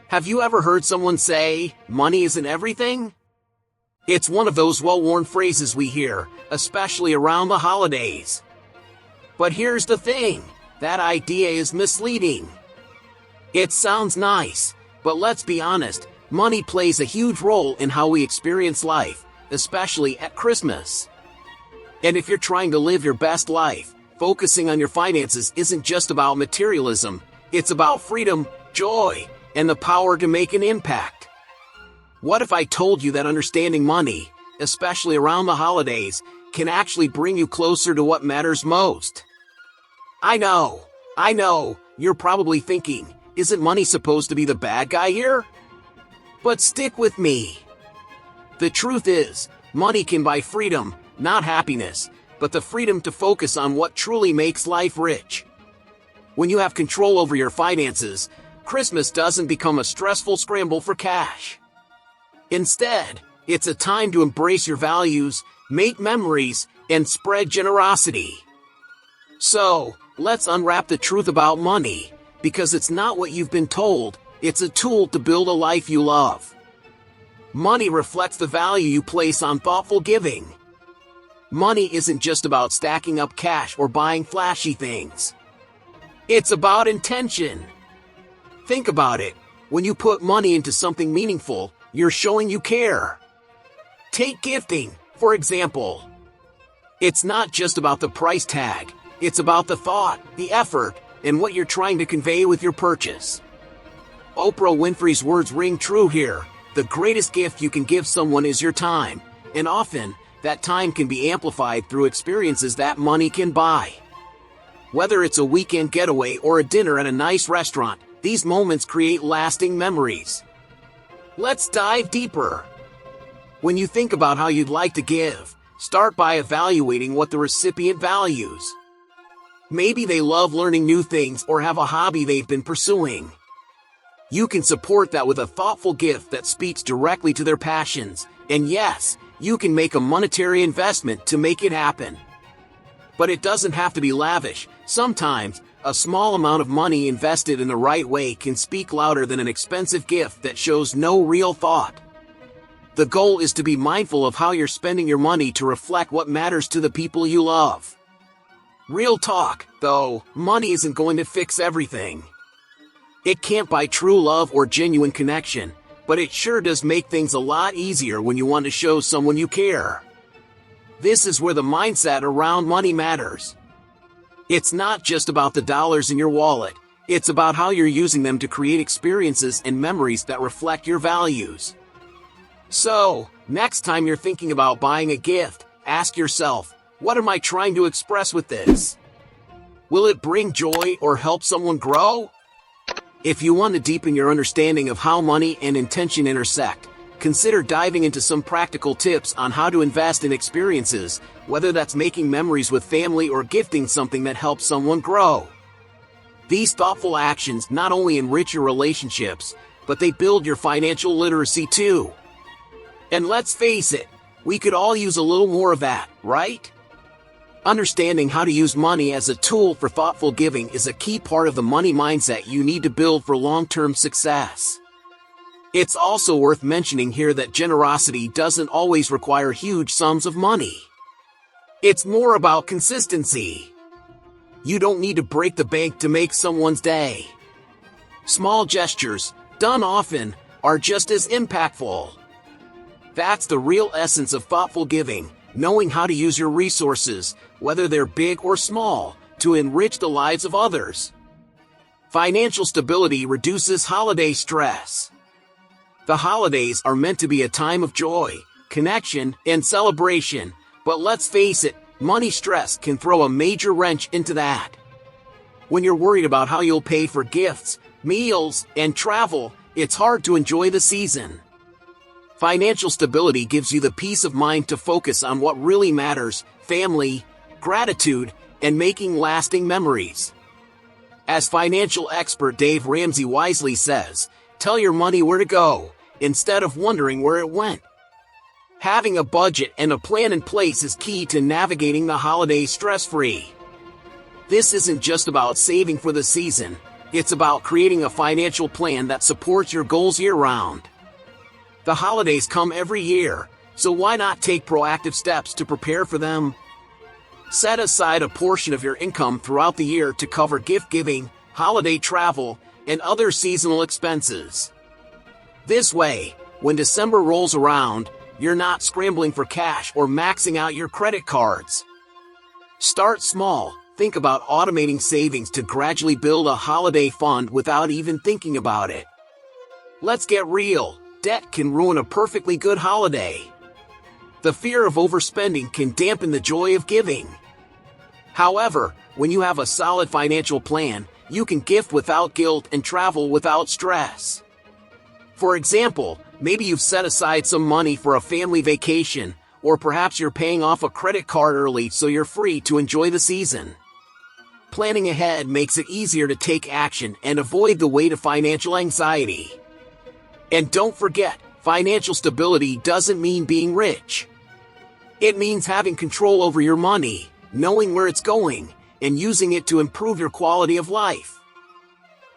Have you ever heard someone say, money isn't everything? It's one of those well-worn phrases we hear, especially around the holidays. But here's the thing, that idea is misleading. It sounds nice, but let's be honest, money plays a huge role in how we experience life, especially at Christmas. And if you're trying to live your best life, focusing on your finances isn't just about materialism, it's about freedom, joy, and the power to make an impact. What if I told you that understanding money, especially around the holidays, can actually bring you closer to what matters most? I know, you're probably thinking, isn't money supposed to be the bad guy here? But stick with me. The truth is, money can buy freedom, not happiness, but the freedom to focus on what truly makes life rich. When you have control over your finances, Christmas doesn't become a stressful scramble for cash. Instead, it's a time to embrace your values, make memories, and spread generosity. So, let's unwrap the truth about money, because it's not what you've been told, it's a tool to build a life you love. Money reflects the value you place on thoughtful giving. Money isn't just about stacking up cash or buying flashy things. It's about intention. Think about it. When you put money into something meaningful, you're showing you care. Take gifting, for example. It's not just about the price tag. It's about the thought, the effort, and what you're trying to convey with your purchase. Oprah Winfrey's words ring true here. The greatest gift you can give someone is your time, and often, that time can be amplified through experiences that money can buy. Whether it's a weekend getaway or a dinner at a nice restaurant, these moments create lasting memories. Let's dive deeper. When you think about how you'd like to give, start by evaluating what the recipient values. Maybe they love learning new things or have a hobby they've been pursuing. You can support that with a thoughtful gift that speaks directly to their passions, and yes, you can make a monetary investment to make it happen. But it doesn't have to be lavish. Sometimes, a small amount of money invested in the right way can speak louder than an expensive gift that shows no real thought. The goal is to be mindful of how you're spending your money to reflect what matters to the people you love. Real talk, though, money isn't going to fix everything. It can't buy true love or genuine connection, but it sure does make things a lot easier when you want to show someone you care. This is where the mindset around money matters. It's not just about the dollars in your wallet, it's about how you're using them to create experiences and memories that reflect your values. So, next time you're thinking about buying a gift, ask yourself, what am I trying to express with this? Will it bring joy or help someone grow? If you want to deepen your understanding of how money and intention intersect, consider diving into some practical tips on how to invest in experiences, whether that's making memories with family or gifting something that helps someone grow. These thoughtful actions not only enrich your relationships, but they build your financial literacy too. And let's face it, we could all use a little more of that, right? Understanding how to use money as a tool for thoughtful giving is a key part of the money mindset you need to build for long-term success. It's also worth mentioning here that generosity doesn't always require huge sums of money. It's more about consistency. You don't need to break the bank to make someone's day. Small gestures, done often, are just as impactful. That's the real essence of thoughtful giving, knowing how to use your resources, whether they're big or small, to enrich the lives of others. Financial stability reduces holiday stress. The holidays are meant to be a time of joy, connection, and celebration, but let's face it, money stress can throw a major wrench into that. When you're worried about how you'll pay for gifts, meals, and travel, it's hard to enjoy the season. Financial stability gives you the peace of mind to focus on what really matters: family, gratitude, and making lasting memories. As financial expert Dave Ramsey wisely says, tell your money where to go, instead of wondering where it went. Having a budget and a plan in place is key to navigating the holidays stress-free. This isn't just about saving for the season, It's about creating a financial plan that supports your goals year-round. The holidays come every year, so why not take proactive steps to prepare for them? Set aside a portion of your income throughout the year to cover gift-giving, holiday travel, and other seasonal expenses. This way, when December rolls around, you're not scrambling for cash or maxing out your credit cards. Start small. Think about automating savings to gradually build a holiday fund without even thinking about it. Let's get real. Debt can ruin a perfectly good holiday. The fear of overspending can dampen the joy of giving. However, when you have a solid financial plan, you can gift without guilt and travel without stress. For example, maybe you've set aside some money for a family vacation, or perhaps you're paying off a credit card early so you're free to enjoy the season. Planning ahead makes it easier to take action and avoid the weight of financial anxiety. And don't forget, financial stability doesn't mean being rich. It means having control over your money, knowing where it's going, and using it to improve your quality of life.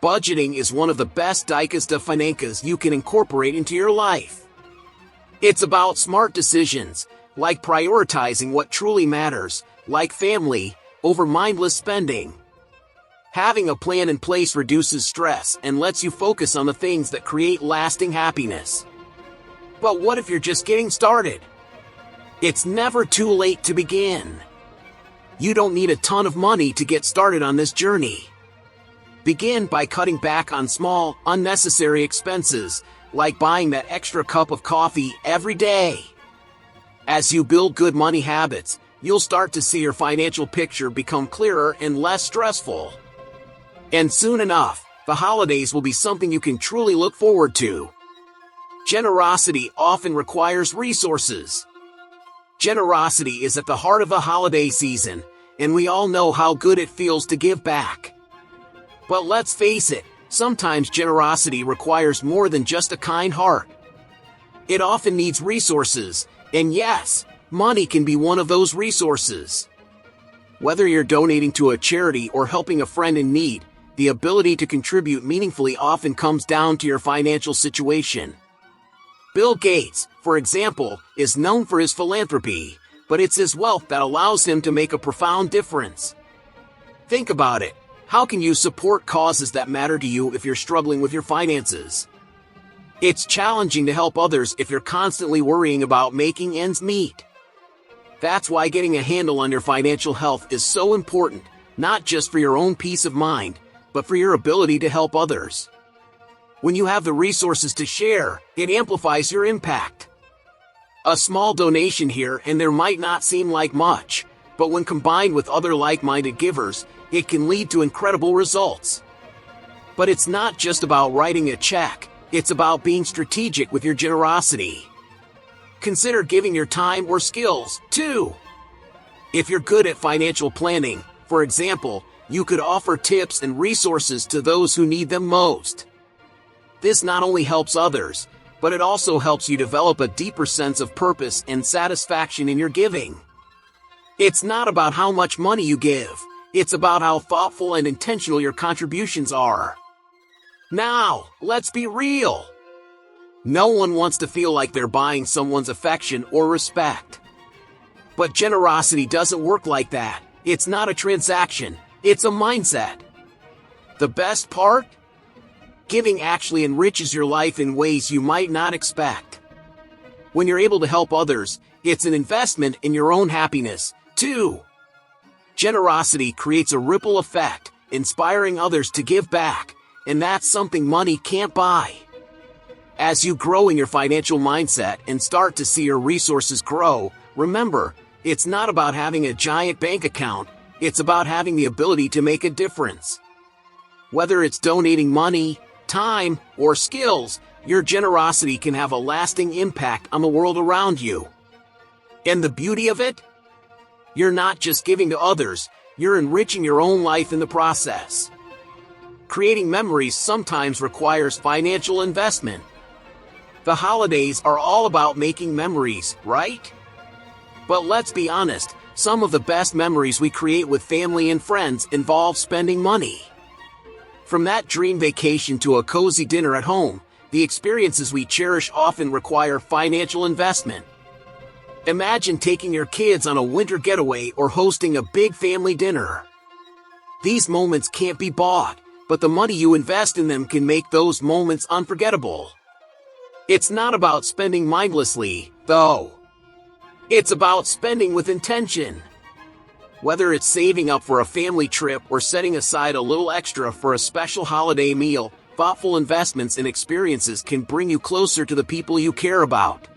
Budgeting is one of the best dicas de finanzas you can incorporate into your life. It's about smart decisions, like prioritizing what truly matters, like family, over mindless spending. Having a plan in place reduces stress and lets you focus on the things that create lasting happiness. But what if you're just getting started? It's never too late to begin. You don't need a ton of money to get started on this journey. Begin by cutting back on small, unnecessary expenses, like buying that extra cup of coffee every day. As you build good money habits, you'll start to see your financial picture become clearer and less stressful. And soon enough, the holidays will be something you can truly look forward to. Generosity often requires resources. Generosity is at the heart of the holiday season, and we all know how good it feels to give back. But let's face it, sometimes generosity requires more than just a kind heart. It often needs resources, and yes, money can be one of those resources. Whether you're donating to a charity or helping a friend in need, the ability to contribute meaningfully often comes down to your financial situation. Bill Gates, for example, is known for his philanthropy, but it's his wealth that allows him to make a profound difference. Think about it. How can you support causes that matter to you if you're struggling with your finances? It's challenging to help others if you're constantly worrying about making ends meet. That's why getting a handle on your financial health is so important, not just for your own peace of mind, but for your ability to help others. When you have the resources to share, it amplifies your impact. A small donation here and there might not seem like much, but when combined with other like-minded givers, it can lead to incredible results. But it's not just about writing a check, it's about being strategic with your generosity. Consider giving your time or skills, too. If you're good at financial planning, for example, you could offer tips and resources to those who need them most. This not only helps others, but it also helps you develop a deeper sense of purpose and satisfaction in your giving. It's not about how much money you give, it's about how thoughtful and intentional your contributions are. Now, let's be real. No one wants to feel like they're buying someone's affection or respect. But generosity doesn't work like that. It's not a transaction, it's a mindset. The best part? Giving actually enriches your life in ways you might not expect. When you're able to help others, it's an investment in your own happiness, too. Generosity creates a ripple effect, inspiring others to give back, and that's something money can't buy. As you grow in your financial mindset and start to see your resources grow, remember, it's not about having a giant bank account, it's about having the ability to make a difference. Whether it's donating money, time, or skills, your generosity can have a lasting impact on the world around you. And the beauty of it? You're not just giving to others, you're enriching your own life in the process. Creating memories sometimes requires financial investment. The holidays are all about making memories, right? But let's be honest, some of the best memories we create with family and friends involve spending money. From that dream vacation to a cozy dinner at home, the experiences we cherish often require financial investment. Imagine taking your kids on a winter getaway or hosting a big family dinner. These moments can't be bought, but the money you invest in them can make those moments unforgettable. It's not about spending mindlessly, though. It's about spending with intention. Whether it's saving up for a family trip or setting aside a little extra for a special holiday meal, thoughtful investments and experiences can bring you closer to the people you care about.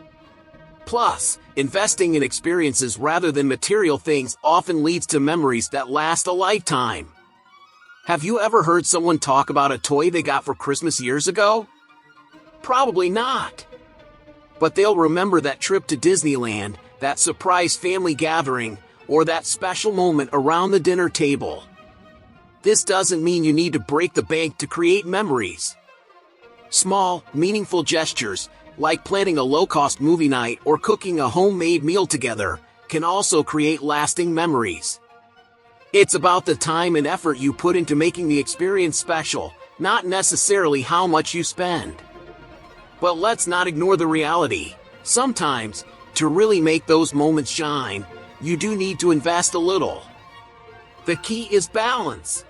Plus, investing in experiences rather than material things often leads to memories that last a lifetime. Have you ever heard someone talk about a toy they got for Christmas years ago? Probably not. But they'll remember that trip to Disneyland, that surprise family gathering, or that special moment around the dinner table. This doesn't mean you need to break the bank to create memories. Small, meaningful gestures, like planning a low-cost movie night or cooking a homemade meal together, can also create lasting memories. It's about the time and effort you put into making the experience special, not necessarily how much you spend. But let's not ignore the reality. Sometimes, to really make those moments shine, you do need to invest a little. The key is balance.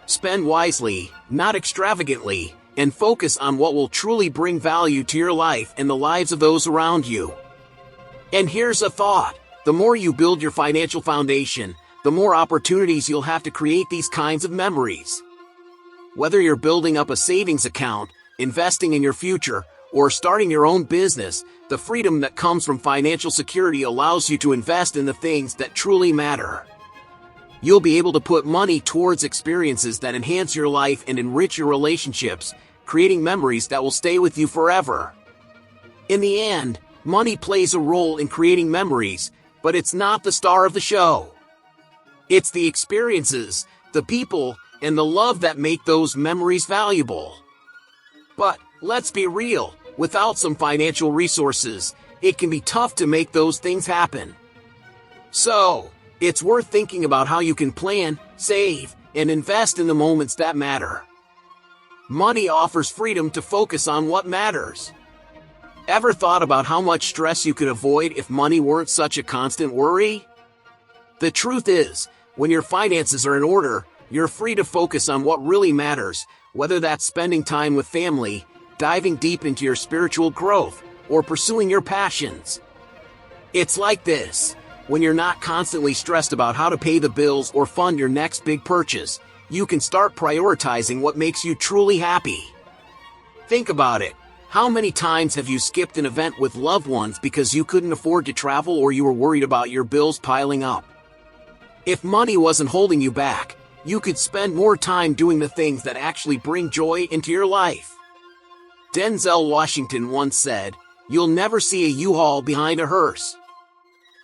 Spend wisely, not extravagantly, and focus on what will truly bring value to your life and the lives of those around you. And here's a thought: the more you build your financial foundation, the more opportunities you'll have to create these kinds of memories. Whether you're building up a savings account, investing in your future, or starting your own business, the freedom that comes from financial security allows you to invest in the things that truly matter. You'll be able to put money towards experiences that enhance your life and enrich your relationships, creating memories that will stay with you forever. In the end, money plays a role in creating memories, but it's not the star of the show. It's the experiences, the people, and the love that make those memories valuable. But, let's be real, without some financial resources, it can be tough to make those things happen. So, it's worth thinking about how you can plan, save, and invest in the moments that matter. Money offers freedom to focus on what matters. Ever thought about how much stress you could avoid if money weren't such a constant worry? The truth is, when your finances are in order, you're free to focus on what really matters, whether that's spending time with family, diving deep into your spiritual growth, or pursuing your passions. It's like this: when you're not constantly stressed about how to pay the bills or fund your next big purchase, you can start prioritizing what makes you truly happy. Think about it. How many times have you skipped an event with loved ones because you couldn't afford to travel or you were worried about your bills piling up? If money wasn't holding you back, you could spend more time doing the things that actually bring joy into your life. Denzel Washington once said, "You'll never see a U-Haul behind a hearse."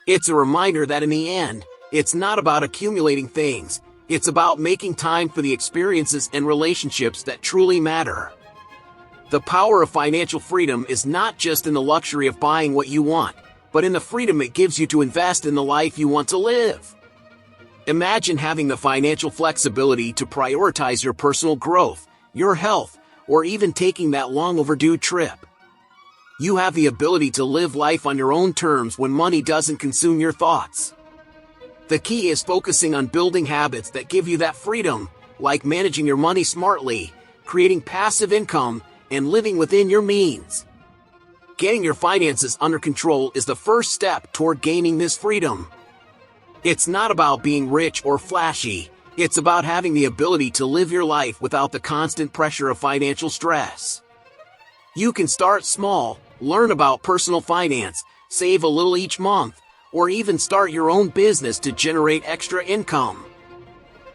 It's a reminder that in the end, it's not about accumulating things, it's about making time for the experiences and relationships that truly matter. The power of financial freedom is not just in the luxury of buying what you want, but in the freedom it gives you to invest in the life you want to live. Imagine having the financial flexibility to prioritize your personal growth, your health, or even taking that long overdue trip. You have the ability to live life on your own terms when money doesn't consume your thoughts. The key is focusing on building habits that give you that freedom, like managing your money smartly, creating passive income, and living within your means. Getting your finances under control is the first step toward gaining this freedom. It's not about being rich or flashy, it's about having the ability to live your life without the constant pressure of financial stress. You can start small, learn about personal finance, save a little each month, or even start your own business to generate extra income.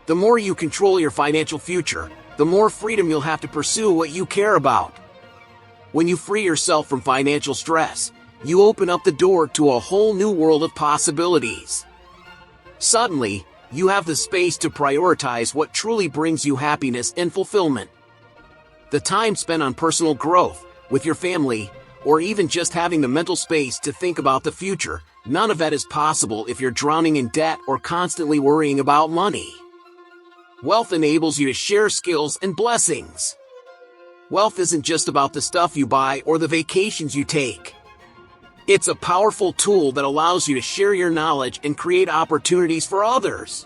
The more you control your financial future, the more freedom you'll have to pursue what you care about. When you free yourself from financial stress, you open up the door to a whole new world of possibilities. Suddenly, you have the space to prioritize what truly brings you happiness and fulfillment. The time spent on personal growth, with your family, or even just having the mental space to think about the future, none of that is possible if you're drowning in debt or constantly worrying about money. Wealth enables you to share skills and blessings. Wealth isn't just about the stuff you buy or the vacations you take. It's a powerful tool that allows you to share your knowledge and create opportunities for others.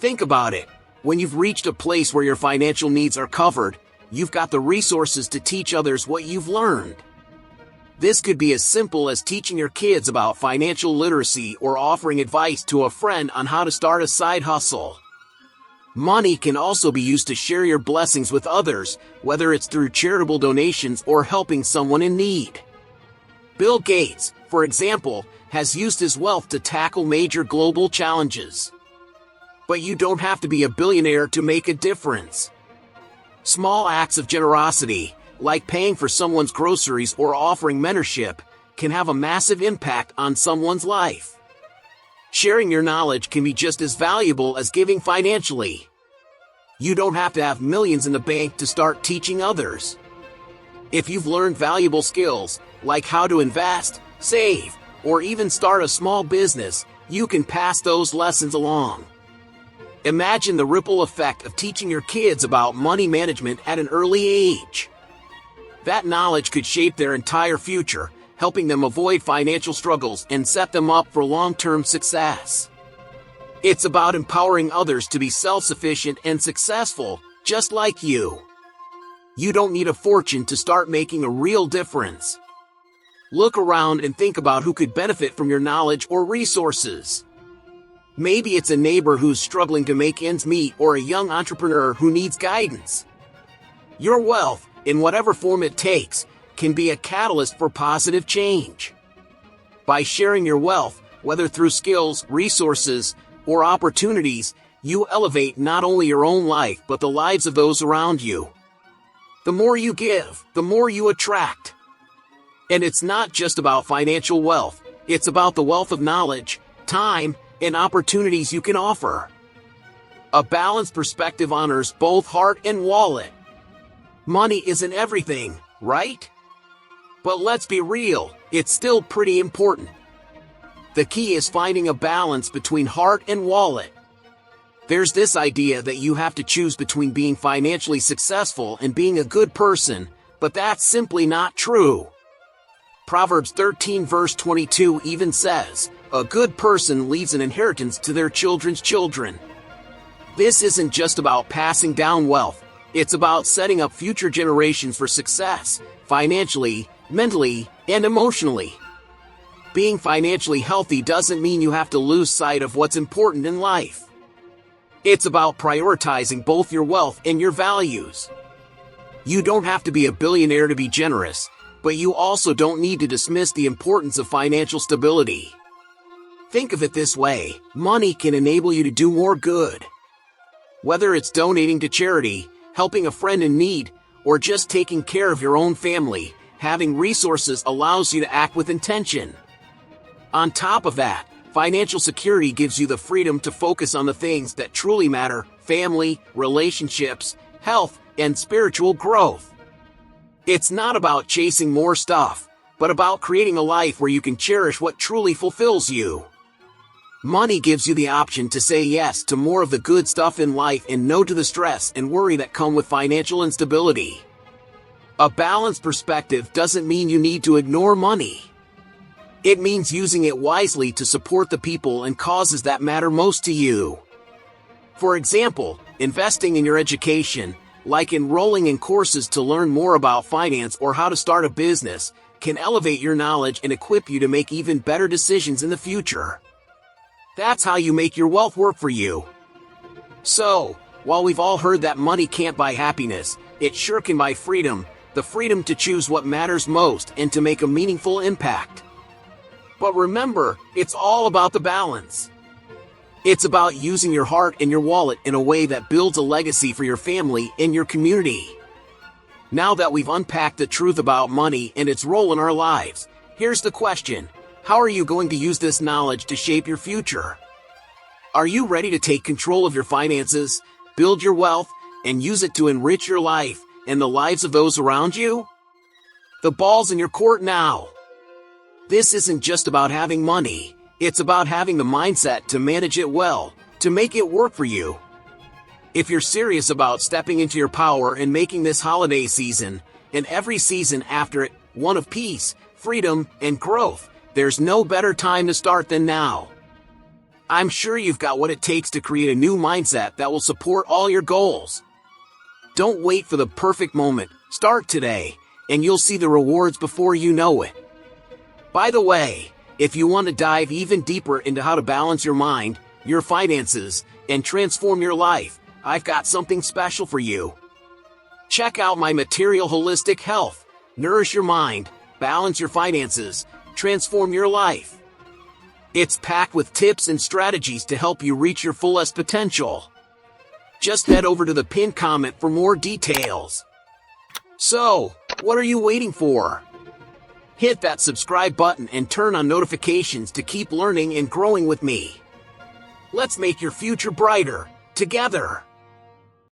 Think about it. When you've reached a place where your financial needs are covered, you've got the resources to teach others what you've learned. This could be as simple as teaching your kids about financial literacy or offering advice to a friend on how to start a side hustle. Money can also be used to share your blessings with others, whether it's through charitable donations or helping someone in need. Bill Gates, for example, has used his wealth to tackle major global challenges. But you don't have to be a billionaire to make a difference. Small acts of generosity, like paying for someone's groceries or offering mentorship, can have a massive impact on someone's life. Sharing your knowledge can be just as valuable as giving financially. You don't have to have millions in the bank to start teaching others. If you've learned valuable skills, like how to invest, save, or even start a small business, you can pass those lessons along. Imagine the ripple effect of teaching your kids about money management at an early age. That knowledge could shape their entire future, helping them avoid financial struggles and set them up for long-term success. It's about empowering others to be self-sufficient and successful, just like you. You don't need a fortune to start making a real difference. Look around and think about who could benefit from your knowledge or resources. Maybe it's a neighbor who's struggling to make ends meet or a young entrepreneur who needs guidance. Your wealth, in whatever form it takes, can be a catalyst for positive change. By sharing your wealth, whether through skills, resources, or opportunities, you elevate not only your own life but the lives of those around you. The more you give, the more you attract. And it's not just about financial wealth, it's about the wealth of knowledge, time, and opportunities you can offer. A balanced perspective honors both heart and wallet. Money isn't everything, right? But let's be real, it's still pretty important. The key is finding a balance between heart and wallet. There's this idea that you have to choose between being financially successful and being a good person, but that's simply not true. Proverbs 13 verse 22 even says, "A good person leaves an inheritance to their children's children." This isn't just about passing down wealth, it's about setting up future generations for success, financially, mentally, and emotionally. Being financially healthy doesn't mean you have to lose sight of what's important in life. It's about prioritizing both your wealth and your values. You don't have to be a billionaire to be generous, but you also don't need to dismiss the importance of financial stability. Think of it this way, money can enable you to do more good. Whether it's donating to charity, helping a friend in need, or just taking care of your own family, having resources allows you to act with intention. On top of that, financial security gives you the freedom to focus on the things that truly matter: family, relationships, health, and spiritual growth. It's not about chasing more stuff, but about creating a life where you can cherish what truly fulfills you. Money gives you the option to say yes to more of the good stuff in life and no to the stress and worry that come with financial instability. A balanced perspective doesn't mean you need to ignore money. It means using it wisely to support the people and causes that matter most to you. For example, investing in your education, like enrolling in courses to learn more about finance or how to start a business, can elevate your knowledge and equip you to make even better decisions in the future. That's how you make your wealth work for you. So, while we've all heard that money can't buy happiness, it sure can buy freedom, the freedom to choose what matters most and to make a meaningful impact. But remember, it's all about the balance. It's about using your heart and your wallet in a way that builds a legacy for your family and your community. Now that we've unpacked the truth about money and its role in our lives, here's the question: how are you going to use this knowledge to shape your future? Are you ready to take control of your finances, build your wealth, and use it to enrich your life and the lives of those around you? The ball's in your court now. This isn't just about having money, it's about having the mindset to manage it well, to make it work for you. If you're serious about stepping into your power and making this holiday season, and every season after it, one of peace, freedom, and growth, there's no better time to start than now. I'm sure you've got what it takes to create a new mindset that will support all your goals. Don't wait for the perfect moment. Start today, and you'll see the rewards before you know it. By the way, if you want to dive even deeper into how to balance your mind, your finances, and transform your life, I've got something special for you. Check out my material holistic health. Nourish your mind, balance your finances, transform your life. It's packed with tips and strategies to help you reach your fullest potential. Just head over to the pinned comment for more details. So, what are you waiting for? Hit that subscribe button and turn on notifications to keep learning and growing with me. Let's make your future brighter, together.